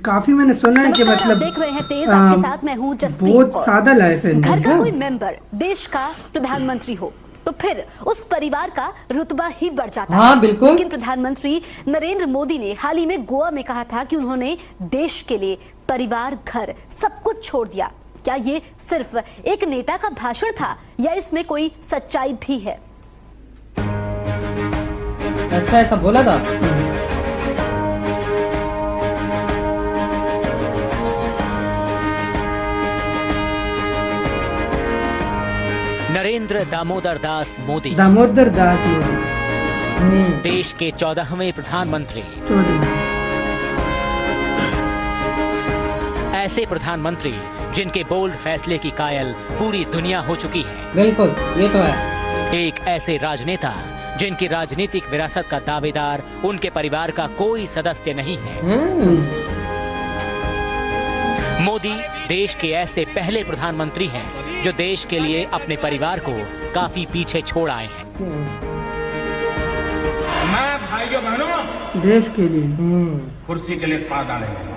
काफी मैंने सुना है कि मतलब देख रहे हैं तेज आपके साथ मैं हूँ जसप्रीत बहुत कौर। सादा लाइफ है घर का कोई मेंबर देश का प्रधानमंत्री हो तो फिर उस परिवार का रुतबा ही बढ़ जाता हाँ, है। बिल्कुल। लेकिन प्रधानमंत्री नरेंद्र मोदी ने हाल ही में गोवा में कहा था कि उन्होंने देश के लिए परिवार, घर सब कुछ छोड़ दिया। क्या ये सिर्फ एक नेता का भाषण था या इसमें कोई सच्चाई भी है? अच्छा, ऐसा बोला था। नरेंद्र दामोदर दास मोदी देश के 14वें प्रधानमंत्री। ऐसे प्रधानमंत्री जिनके बोल्ड फैसले की कायल पूरी दुनिया हो चुकी है। बिल्कुल, ये तो है। एक ऐसे राजनेता जिनकी राजनीतिक विरासत का दावेदार उनके परिवार का कोई सदस्य नहीं है। मोदी देश के ऐसे पहले प्रधानमंत्री हैं जो देश के लिए अपने परिवार को काफी पीछे छोड़ आए हैं। मैं भाइयों बहनों देश के लिए कुर्सी के लिए पा डाले हैं।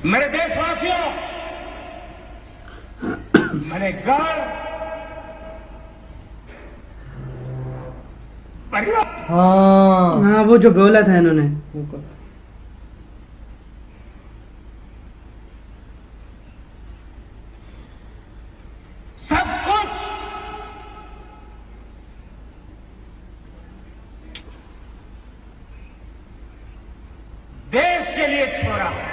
मेरे देशवासियों, मैंने घर, परिवार, हाँ वो जो बोला था इन्होंने, बिल्कुल। सब कुछ देश के लिए छोड़ा है।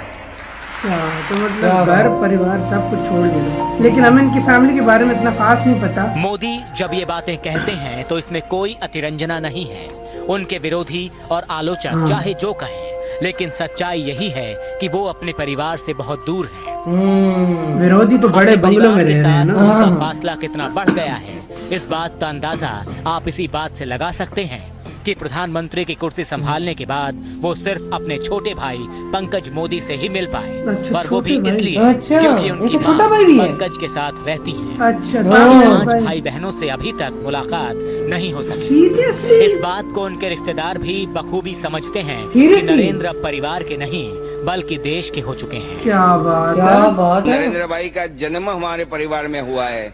क्या तो मतलब घर परिवार सब कुछ छोड़ दिया। लेकिन हमें इनकी फैमिली के बारे में इतना खास नहीं पता। मोदी जब ये बातें कहते हैं तो इसमें कोई अतिरंजना नहीं है। उनके विरोधी और आलोचक चाहे जो कहें, लेकिन सच्चाई यही है कि वो अपने परिवार से बहुत दूर हैं। विरोधी तो बड़े बंगलों में रह रहे हैं ना। उनका फासला कितना बढ़ गया है, इस बात का अंदाजा आप इसी बात से लगा सकते हैं कि प्रधानमंत्री की कुर्सी संभालने के बाद वो सिर्फ अपने छोटे भाई पंकज मोदी से ही मिल पाए। अच्छा, पर वो भी छोटे भाई। इसलिए अच्छा, क्योंकि उनकी इनका छोटा मां भाई भी है। पंकज के साथ रहती है। अच्छा, पांच भाई बहनों से अभी तक मुलाकात नहीं हो सकी। सीरियसली इस बात को उनके रिश्तेदार भी बखूबी समझते हैं कि Seriously? नरेंद्र अब परिवार के नहीं बल्कि देश के हो चुके हैं। क्या बात है। नरेंद्र भाई का जन्म हमारे परिवार में हुआ है,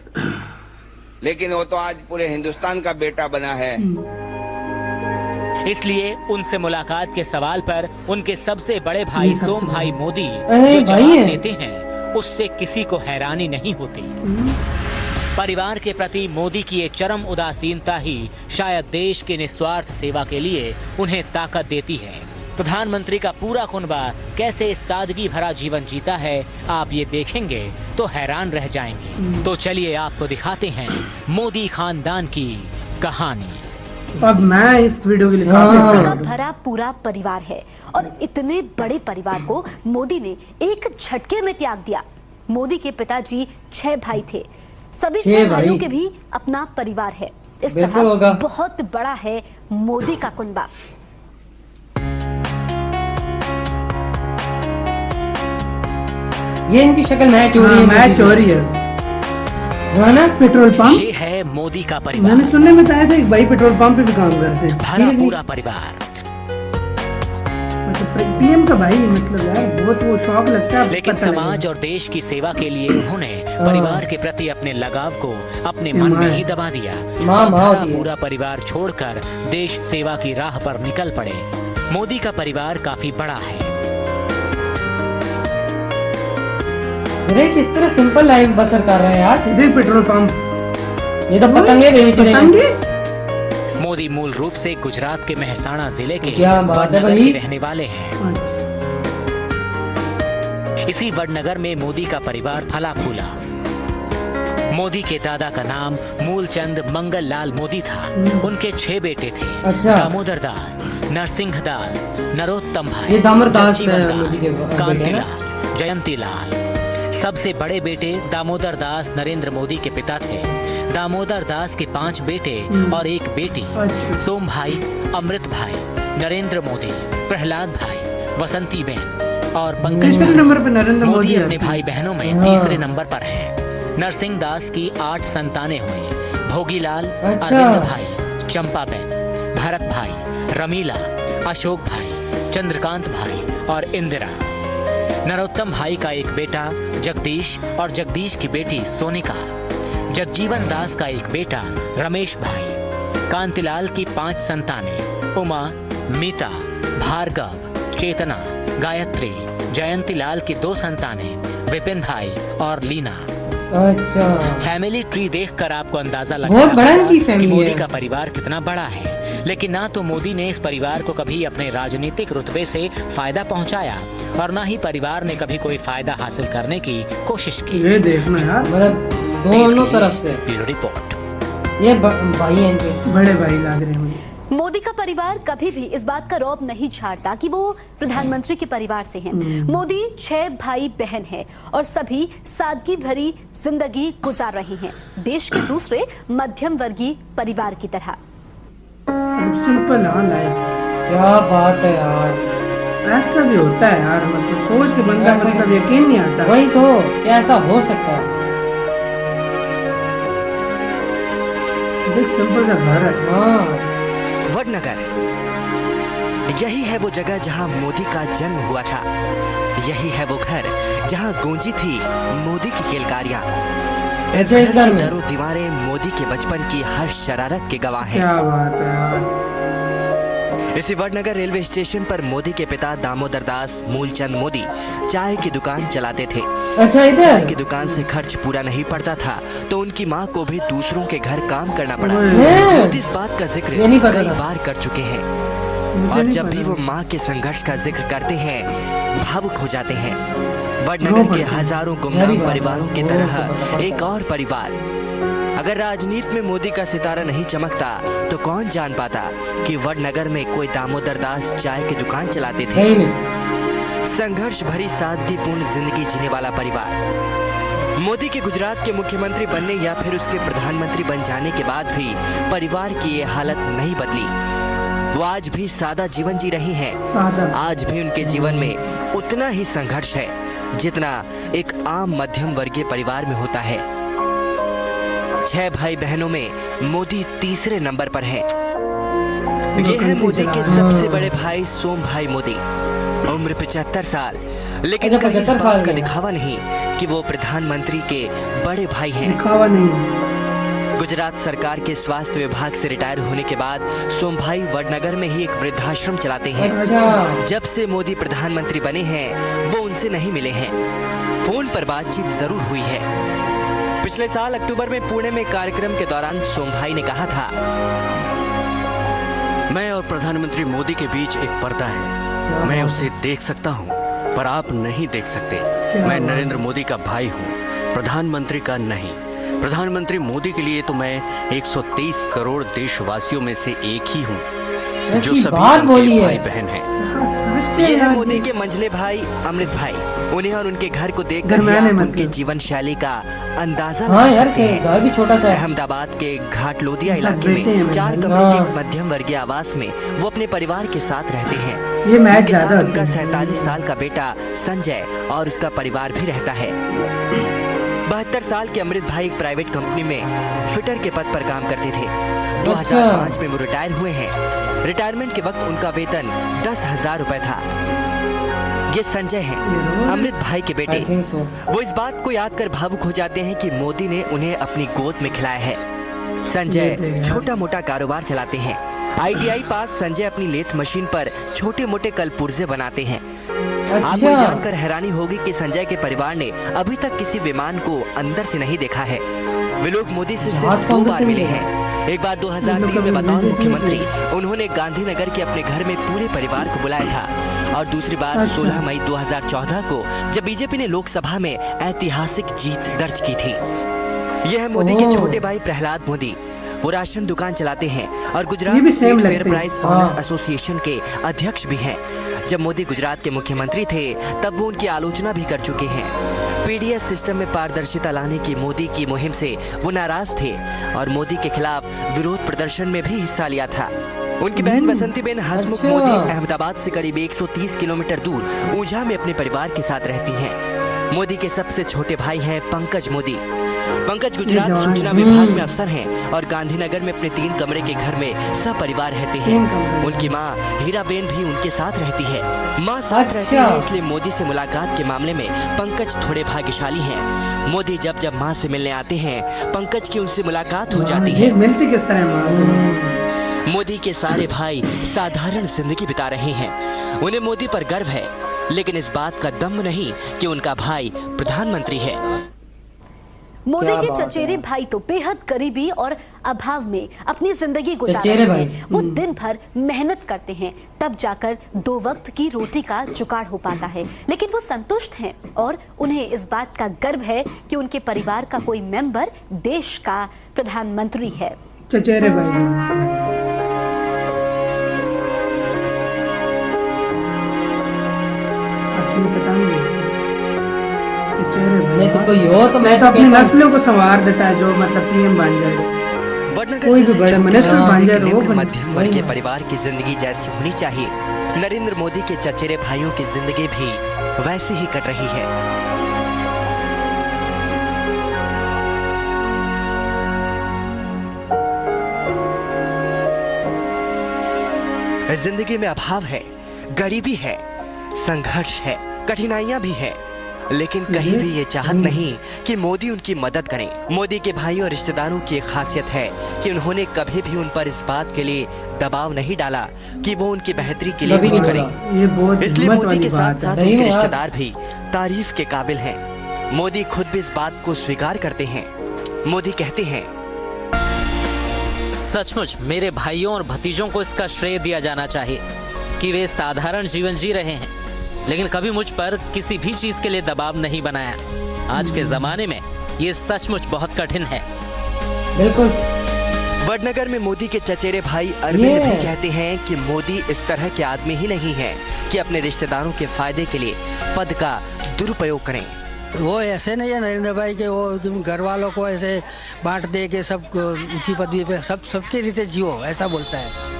लेकिन वो तो आज पूरे हिंदुस्तान का बेटा बना है। इसलिए उनसे मुलाकात के सवाल पर उनके सबसे बड़े भाई सोम भाई मोदी अरे जो भाई जवाब है। देते हैं उससे किसी को हैरानी नहीं होती। परिवार के प्रति मोदी की ये चरम उदासीनता ही शायद देश की निस्वार्थ सेवा के लिए उन्हें ताकत देती है। प्रधानमंत्री का पूरा कुनबा कैसे सादगी भरा जीवन जीता है, आप ये देखेंगे तो हैरान रह जाएंगे। तो चलिए आपको दिखाते हैं मोदी खानदान की कहानी। अब मैं इस वीडियो के लिए का भरा पूरा परिवार है और इतने बड़े परिवार को मोदी ने एक झटके में त्याग दिया। मोदी के पिताजी 6 भाई थे। सभी 6 भाइयों के भी अपना परिवार है। इस तरह बहुत बड़ा है मोदी का कुनबा। ये इनकी शक्ल मैच हो रही है। मैच हो रही है ना। पेट्रोल पंप ये है मोदी का परिवार। मैंने सुनने में आया था एक भाई पेट्रोल पंप पे भी काम करते हैं। भरा पूरा परिवार। पीएम का भाई, मतलब यार बहुत वो शौक लगता है। लेकिन समाज और देश की सेवा के लिए उन्होंने परिवार के प्रति अपने लगाव को अपने मन में ही दबा दिया। भरा पूरा परिवार छोड़कर देश सेवा की राह पर निकल पड़े। मोदी का परिवार काफी बड़ा है। अरे किस तरह सिंपल लाइफ बसर कर रहे हैं यार। इधर पेट्रोल पंप, ये तो पतंगे बेच रहे हैं। मोदी मूल रूप से गुजरात के मेहसाणा जिले के क्या बात है वडनगर भाई। के रहने वाले हैं। इसी वडनगर में मोदी का परिवार फला फूला। मोदी के दादा का नाम मूलचंद मंगल लाल मोदी था। उनके 6 बेटे थे। अच्छा। दामोदर दास, नरसिंह दास, नरोत्तम भाई, ये दामोदर दास जगजीवन मोदी दास, के बेटे हैं ना? कांतिलाल, जयंतीलाल। सबसे बड़े बेटे दामोदर दास नरेंद्र मोदी के पिता थे। दामोदर दास के 5 बेटे और 1 बेटी, सोम भाई, अमृत भाई, नरेंद्र मोदी, प्रहलाद भाई, वसंती बेन, और पंकज तीसरे नंबर पे नरेंद्र मोदी मोदी अपने आते हैं। भाई बहनों में तीसरे नंबर पर हैं। नरसिंह दास की 8 संतानें हुई। भोगीलाल, अच्छा। अरविंद भाई, चंपाबेन, भरत भाई, रमीला, अशोक भाई, चंद्रकांत भाई और इंदिरा। नरोत्तम भाई का एक बेटा जगदीश और जगदीश की बेटी सोनिका। जगजीवन दास का एक बेटा रमेश भाई। कांतिलाल की 5 संतानें उमा, मीता, भार्गव, चेतना, गायत्री। जयंती लाल की 2 संतानें विपिन भाई और लीना। अच्छा, फैमिली ट्री देखकर आपको अंदाजा लग बहुत रहा बड़ा होगा इनकी कि फैमिली मोदी है। का परिवार कितना बड़ा है। लेकिन ना तो मोदी ने इस परिवार को कभी अपने राजनीतिक रुतबे से फायदा पहुंचाया और ना ही परिवार ने कभी कोई फायदा हासिल करने की कोशिश की। ये देखना यार, मतलब देश दोनों के लिए तरफ से ब्यूरो रिपोर्ट। ये भाई हैं इनके। बड़े भाई लग रहे हैं मुझे। मोदी का परिवार कभी भी इस बात का रौब नहीं झाड़ता कि वो प्रधानमंत्री के परिवार से हैं। मोदी 6 भाई बहन हैं और सभी सादगी भरी जिंदगी गुजार रहे हैं, देश के दूसरे मध्यम वर्गीय परिवार की तरह। सिंपल हाँ लाइफ, क्या बात है यार, ऐसा भी होता है यार, मतलब सोच के बंदा ऐसा मतलब यकीन नहीं आता। वही तो, क्या ऐसा हो सकता है? देख सिंपल सा घर है। हाँ, वडनगर, यही है वो जगह जहां मोदी का जन्म हुआ था। यही है वो घर जहां गूंजी थी मोदी की किलकारियां। ऐसे इस घर में दरों दीवारें मोदी के बचपन की हर शरारत के गवाह हैं। क्या बात है यार। इसी वडनगर रेलवे स्टेशन पर मोदी के पिता दामोदर दास मूलचंद मोदी चाय की दुकान चलाते थे। अच्छा चाय इधर की दुकान से खर्च पूरा नहीं पड़ता था तो उनकी माँ को भी दूसरों के घर काम करना पड़ा। हैं? मोदी इस बात का जिक्र ये नहीं पता कई था। बार कर चुके हैं मुझे और नहीं जब भी पता। वो माँ के संघर्ष का जिक्र करते हैं भावुक हो जाते हैं। वडनगर के हजारों गुमनाम गरीब परिवारों की आदमी, तरह वो तो पता एक और परिवार। अगर राजनीति में मोदी का सितारा नहीं चमकता तो कौन जान पाता कि वडनगर में कोई दामोदर दास चाय की दुकान चलाते थे। सही में संघर्ष भरी सादगीपूर्ण जिंदगी जीने वाला परिवार। मोदी के गुजरात के मुख्यमंत्री बनने या फिर उसके प्रधानमंत्री बन जाने के बाद भी परिवार की ये हालत नहीं बदली। वो आज भी सादा जीवन जी रही हैं। सादा। आज भी उनके जीवन में उतना ही संघर्ष है जितना एक आम मध्यम वर्गीय परिवार में होता है। 6 भाई बहनों में मोदी तीसरे नंबर पर है। ये है मोदी के सबसे बड़े भाई सोम भाई मोदी। उम्र 75 साल, लेकिन अच्छा, कहीं इस 75 साल बात का के। दिखावा नहीं कि वो प्रधानमंत्री के बड़े भाई हैं। दिखावा नहीं। गुजरात सरकार के स्वास्थ्य विभाग से रिटायर होने के बाद सोम भाई वडनगर में ही एक वृद्धाश्रम चलाते हैं। अच्छा, जब से मोदी प्रधानमंत्री बने हैं वो उनसे नहीं मिले हैं। फोन पर बातचीत जरूर हुई है। पिछले साल अक्टूबर में पुणे में कार्यक्रम के दौरान सोम भाई ने कहा था, मैं और प्रधानमंत्री मोदी के बीच एक पर्दा है। मैं उसे देख सकता हूँ पर आप नहीं देख सकते। मैं नरेंद्र मोदी का भाई हूँ, प्रधानमंत्री का नहीं। प्रधानमंत्री मोदी के लिए तो मैं 123 करोड़ देशवासियों में से एक ही हूँ जो ऐसी सभी बात उनके बोली है। भाई बहन हैं। ये है मोदी के मंझले भाई अमृत भाई। उन्हें और उनके घर को देखकर ही दरमियाने आप मतलब। उनके जीवन शैली का अंदाजा हाँ लगा यार, सकते हैं। घर भी छोटा सा है। अहमदाबाद के घाट लोदिया सब इलाके बेटे हैं में मेरे। 4 कमरे हाँ। के मध्यम वर्गीय आवास में वो अपने परिवार के साथ रहते हैं। ये मैच उनके साथ ज्यादा उनका होता है। 47 साल का बेटा संजय और उसका परिवार भी रहता है। 72 साल के अमृत भाई एक प्राइवेट कंपनी में फिटर के पद पर काम करते थे। 2005 में वो रिटायर हुए हैं। रिटायरमेंट के वक्त उनका वेतन 10,000 रुपए था। ये संजय हैं, अमृत भाई के बेटे। I think so। वो इस बात को याद कर भावुक हो जाते हैं कि मोदी ने उन्हें अपनी गोद में खिलाया है। संजय छोटा मोटा कारोबार चलाते हैं। ITI पास संजय अपनी लेथ मशीन पर छोटे मोटे कलपुर्जे बनाते हैं। आपको ये अच्छा, जानकर हैरानी होगी कि संजय के परिवार ने अभी तक किसी विमान को अंदर से नहीं देखा है। वे लोग मोदी से जहाज सिर्फ को 2 अंदर बार से मिले मिले हैं। एक बार 2003 में बतौर मुख्यमंत्री उन्होंने गांधीनगर के अपने घर में पूरे परिवार को बुलाया था और दूसरी बार 16 मई 2014 को जब बीजेपी ने लोकसभा में ऐतिहासिक जीत दर्ज की थी। यह है मोदी के ओह। छोटे भाई प्रहलाद मोदी। वो राशन दुकान चलाते हैं और ये गुजरात भी स्टेट same फेयर लगते हैं। प्राइस ऑनर्स हाँ। एसोसिएशन के अध्यक्ष भी हैं। जब मोदी गुजरात के मुख्यमंत्री थे तब वो उनकी आलोचना भी कर चुके हैं। पीडीएस सिस्टम में पारदर्शिता लाने की मोदी की मुहिम से वो नाराज थे और मोदी के खिलाफ विरोध प्रदर्शन में भी हिस्सा लिया था। उनकी बहन बसंतीबेन हसमुख अच्छा। मोदी अहमदाबाद से करीब 130 किलोमीटर दूर ऊंझा में अपने परिवार के साथ रहती हैं। मोदी के सबसे छोटे भाई हैं पंकज मोदी। पंकज गुजरात जवान सूचना है। विभाग में अफसर हैं और गांधीनगर में अपने 3 कमरे के घर में सपरिवार रहते 3 हैं। कमरे। उनकी माँ हीराबेन भी उनके साथ रहती है। माँ साथ रहती अच्छा। है, इसलिए मोदी से मुलाकात के मामले में पंकज थोड़े भाग्यशाली हैं। मोदी जब जब माँ से मिलने आते हैं, पंकज की उनसे मुलाकात हो जाती ये है। मिलती किस तरह है माँ? मोदी के सारे भाई साधारण जिंदगी बिता रहे हैं। उन्हें मोदी पर गर्व है, लेकिन इस बात का दम नहीं कि उनका भाई प्रधानमंत्री है। मोदी क्या के बात है चचेरे यार। भाई तो बेहद गरीबी और अभाव में अपनी जिंदगी गुजार चचेरे रहे भाई। हैं। वो दिन भर मेहनत करते हैं, तब जाकर 2 वक्त की रोटी का जुगाड़ हो पाता है। लेकिन वो संतुष्ट हैं और उन्हें इस बात का गर्व है कि उनके परिवार का कोई मेंबर देश का प्रधानमंत्री है। चचेरे भाई अच्छी पता नहीं चचेरे भाई। नहीं तो कोई हो तो मैं तो अपनी नस्लों को संवार देता है जो मतलब पीएम बन जाए। वडनगर कोई भी जैसे बड़े छोटे मिनिस्टर शहर बन में जाए एक तो वो निम्न बन- मध्यम वर्ग के परिवार की जिंदगी जैसी होनी चाहिए, नरेंद्र मोदी के चचेरे भाइयों की जिंदगी भी वैसी ही कट रही है। जिंदगी में अभाव है, गरीबी है, संघर्ष है, कठिनाइयां भी है, लेकिन कहीं भी ये चाहत नहीं कि मोदी उनकी मदद करें। मोदी के भाइयों और रिश्तेदारों की एक खासियत है कि उन्होंने कभी भी उन पर इस बात के लिए दबाव नहीं डाला कि वो उनकी बेहतरी के लिए कभी कुछ नहीं करें। डाला। ये बहुत इसलिए हिम्मत मोदी वाली के साथ बात है। साथ सही उनके में यार। रिश्तेदार भी तारीफ के काबिल हैं। मोदी खुद भी इस बात को स्वीकार करते हैं। मोदी कहते हैं, सचमुच मेरे भाइयों और भतीजों को इसका श्रेय दिया जाना चाहिए कि वे साधारण जीवन जी रहे हैं, लेकिन कभी मुझ पर किसी भी चीज के लिए दबाव नहीं बनाया। आज के जमाने में ये सचमुच बहुत कठिन है। बिल्कुल। वडनगर में मोदी के चचेरे भाई अरविंद ये। भी कहते हैं कि मोदी इस तरह के आदमी ही नहीं है कि अपने रिश्तेदारों के फायदे के लिए पद का दुरुपयोग करें। वो ऐसे नहीं है नरेंद्र भाई के वो तुम घर वालों को ऐसे बांट दे के सब ऊंची पदवी पे सबके रीते जियो, ऐसा बोलता है।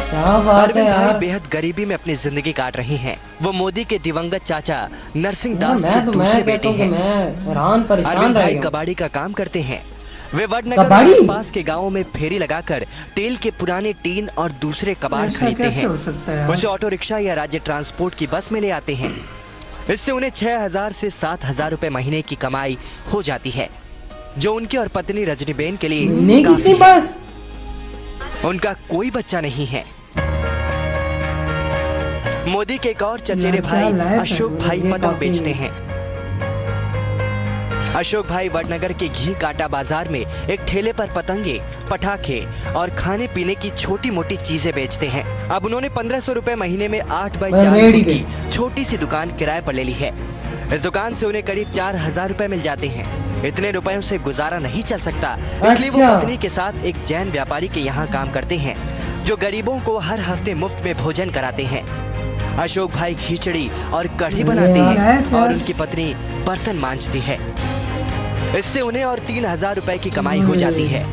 क्या बात है अरविंद भाई यार। बेहद गरीबी में अपनी जिंदगी काट रहे हैं। वो मोदी के दिवंगत चाचा नरसिंह यार, दास के मैं दूसरे कहता बेटे हूँ कि हैं। मैं हैरान परेशान अरविंद रह भाई गया। कबाड़ी का काम करते हैं। वे वडनगर कबाड़ी? के आसपास के गांवों में फेरी लगाकर तेल के पुराने टीन और दूसरे कबाड़ ऐसा खरीदते कैसे हैं। हो सकता है यार? उसे ऑटो रिक्शा या राज्य ट्रांसपोर्ट की बस में ले आते हैं। इससे उन्हें 6,000 से 7,000 रुपए महीने की कमाई हो जाती है, जो उनकी और पत्नी रजनीबेन के लिए नहीं काफी कितनी है। बस। उनका कोई बच्चा नहीं है। मोदी के एक और चचेरे यार, क्या भाई लायक है अशोक वो, भाई ये पतंग काफी- बेचते हैं। अशोक भाई वडनगर के घी काटा बाजार में एक ठेले पर पतंगे, पटाखे और खाने पीने की छोटी मोटी चीजें बेचते हैं। अब उन्होंने 1500 रुपए महीने में 8 बाई 4 रेडी फुट की छोटी सी दुकान किराए पर ले ली है। इस दुकान से उन्हें करीब 4,000 रुपए मिल जाते हैं। इतने रुपयों से गुजारा नहीं चल सकता, इसलिए वो अच्छा। पत्नी के साथ एक जैन व्यापारी के यहाँ काम करते हैं, जो गरीबों को हर हफ्ते मुफ्त में भोजन कराते हैं। अशोक भाई खिचड़ी और कढ़ी बनाते यार, हैं यार। और उनकी पत्नी बर्तन मांजती है। इससे उन्हें और 3,000 रुपए की कमाई हो जाती है।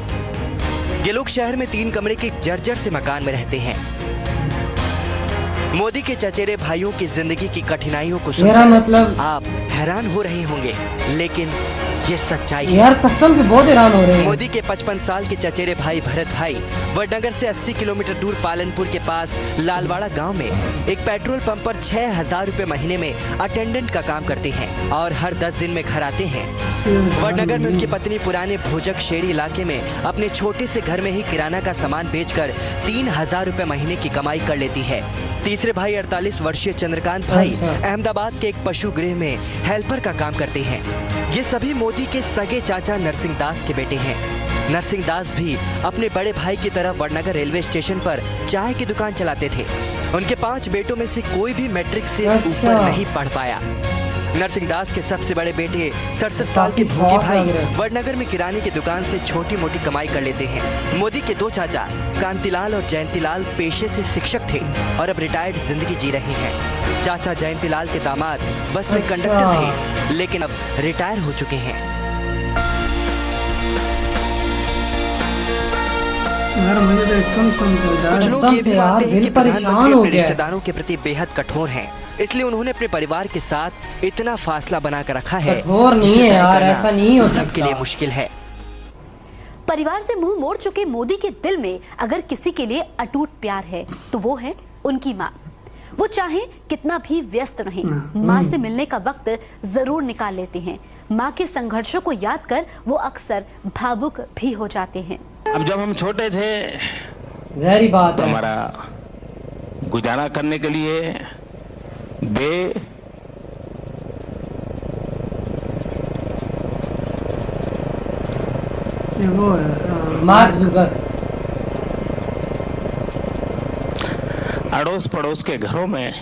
ये लोग शहर में 3 कमरे के जर्जर से मकान में रहते हैं। मोदी के चचेरे भाइयों की जिंदगी की कठिनाइयों को मेरा सुनकर मतलब आप हैरान हो रहे होंगे, लेकिन ये सच्चाई है। यार कसम से बहुत हैरान हो रहे हैं। मोदी के 55 साल के चचेरे भाई भरत भाई वडनगर से 80 किलोमीटर दूर पालनपुर के पास लालवाड़ा गांव में एक पेट्रोल पंप पर 6,000 रुपए महीने में अटेंडेंट का काम करते हैं और हर 10 दिन में घर आते हैं। वडनगर में उनकी पत्नी पुराने भोजक शेरी इलाके में अपने छोटे से घर में ही किराना का सामान बेचकर 3,000 रुपए महीने की कमाई कर लेती है। तीसरे भाई 48 वर्षीय चंद्रकांत भाई अच्छा। अहमदाबाद के एक पशु गृह में हेल्पर का काम करते हैं। ये सभी मोदी के सगे चाचा नरसिंह दास के बेटे हैं। नरसिंह दास भी अपने बड़े भाई की तरह वडनगर रेलवे स्टेशन पर चाय की दुकान चलाते थे। उनके 5 बेटों में से कोई भी मैट्रिक से अच्छा। ऊपर नहीं पढ़ पाया। नरसिंह दास के सबसे बड़े बेटे 67 साल के काफी भोगी शौक भाई लग रहा है। वडनगर में किराने की दुकान से छोटी मोटी कमाई कर लेते हैं। मोदी के 2 चाचा कांतिलाल और जयंतीलाल पेशे से शिक्षक थे और अब रिटायर्ड जिंदगी जी रहे हैं। चाचा जयंतीलाल के दामाद बस में अच्छा। कंडक्टर थे, लेकिन अब रिटायर हो चुके हैं। यार मुझे तो एकदम कुछ लोग कसम ये से भी यार, मानते हैं दिल कि परेशान प्रधानमंत्री हो अपने गया है। रिश्तेदारों के प्रति बेहद कठोर हैं, इसलिए उन्होंने अपने परिवार के साथ इतना फासला बनाकर रखा है। कठोर नहीं जिसे है तय यार, करना ऐसा नहीं हो सबके सकता। लिए मुश्किल है। परिवार से मुंह मोड़ चुके मोदी के दिल में अगर किसी के लिए अटूट प्यार है तो वो है उनकी माँ। वो चाहे कितना भी व्यस्त रहे, माँ से मिलने का वक्त जरूर निकाल लेते हैं। माँ के संघर्षों को याद कर वो अक्सर भावुक भी हो जाते हैं। अब जब हम छोटे थे जहरी बात तो है। हमारा गुजारा करने के लिए ये वो मार्क जुगर। अड़ोस पड़ोस के घरों में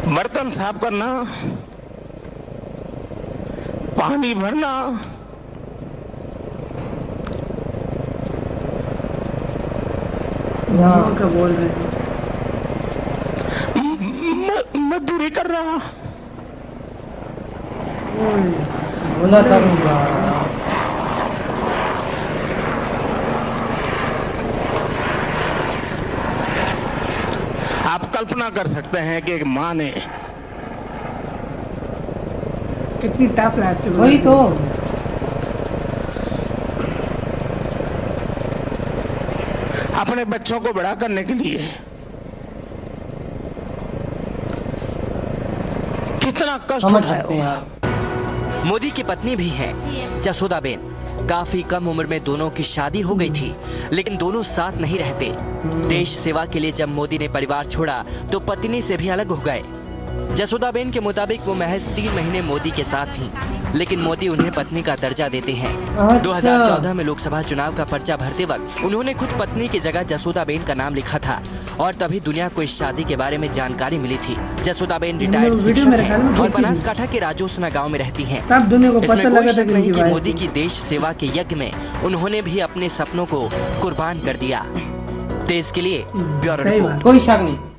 बर्तन साफ करना, पानी भरना, यहाँ का बोल रहे हैं। मजदूरी कर रहा। बोला तक नहीं जा रहा। आप कल्पना कर सकते हैं कि एक माँ ने कितनी टफ लाइफ से वही तो। अपने बच्चों को बड़ा करने के लिए कितना कष्ट समझ उठाया सकते हैं होगा। यार। मोदी की पत्नी भी हैं जसोदाबेन। काफी कम उम्र में दोनों की शादी हो गई थी, लेकिन दोनों साथ नहीं रहते। देश सेवा के लिए जब मोदी ने परिवार छोड़ा तो पत्नी से भी अलग हो गए। जसोदाबेन के मुताबिक वो महज 3 महीने मोदी के साथ थीं, लेकिन मोदी उन्हें पत्नी का दर्जा देते हैं। अच्छा। 2014 में लोकसभा चुनाव का पर्चा भरते वक्त उन्होंने खुद पत्नी की जगह जसोदाबेन का नाम लिखा था और तभी दुनिया को इस शादी के बारे में जानकारी मिली थी। जसोदाबेन रिटायर्ड वीडियो शिक्षक मेरे ख्याल में हैं और देखी थी। बनासकांठा के राजोसना गांव में रहती हैं। तब दुनिया को इसमें पता कोई लगा था शक नहीं कि इनकी मोदी वाइफ की देश सेवा के यज्ञ में उन्होंने भी अपने सपनों को कुर्बान कर दिया। देश के लिए ब्यूरो सही रिपोर्ट। बात। कोई शक नहीं।